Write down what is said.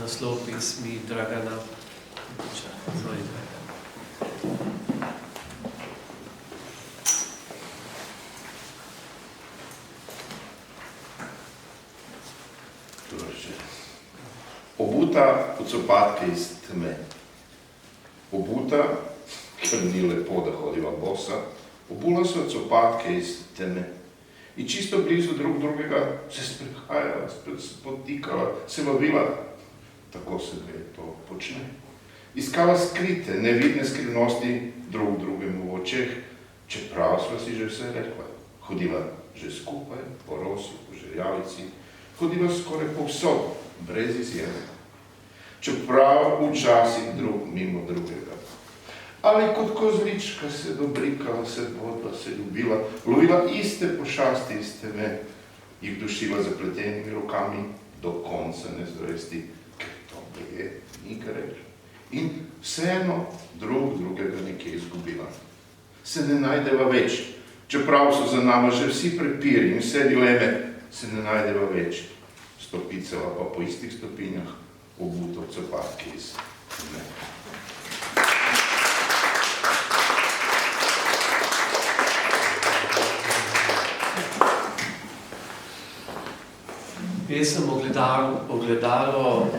naslov pesmi Dragana Ilića. Izvolite. Obuta v copatke iz tme. Obuta, ker ni lepo, da hodiva bosa, obula so copatke iz teme. In čisto blizu drug drugega se sprehajala, se potikala, se lovila. Tako se gre to počne. Iskala skrite, nevidne skrivnosti drug drugemu v očeh, čeprav sva si že vse rekla. Hodila že skupaj, po rosu, po žerjavici, hodila skoraj povsod, brez izjeme. Čeprav včasih drug mimo drugega. Ali kot kozlička se dobrikala, se bodla, se ljubila, lovila iste pošasti iz teme, jih dušila zapletenimi rokami do konca nezvesti, ker to je nikaj reč. In vseeno drug drugega nekje izgubila. Se ne najdeva več, čeprav so za nama že vsi prepiri in vse dileme, se ne najdeva več. Stopicala pa po istih stopinjah, obuto v copatke iz teme. Pesem Ogledalo